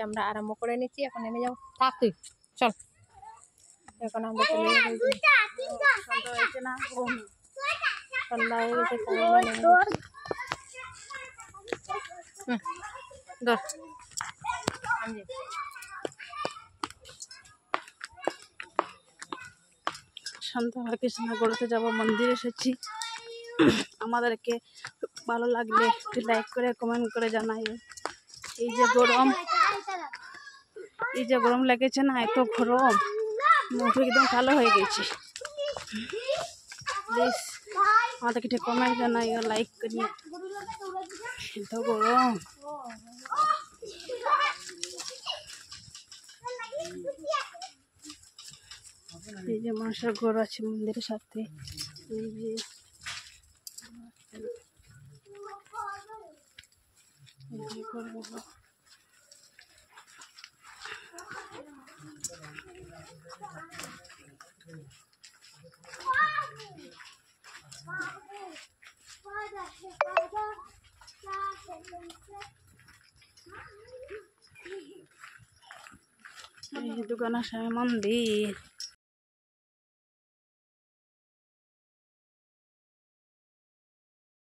আমরা আরম্ভ করে নিচ্ছি। এখন নেমে যাও, থাক তুই, চল। এখন আমরা চলে যাবো। সন্ধ্যা হয়েছে না, সন্ধ্যা হয়ে গেছে। সন্ধ্যা কৃষ্ণনগরতে যাব, মন্দিরে এসেছি। আমাদেরকে ভালো লাগলে একটু লাইক করে কমেন্ট করে জানাইও। এই যে গরম লেগেছে না, এত গরম, মুখ একদম কালো হয়ে গেছে। প্লিজ আমাদেরকে একটু কমেন্ট জানাইও, লাইক করিও। এত গরম। এই যে মানুষের ঘর আছে মন্দিরের সাথে। এই যে দোকানের সামনে মন্দির।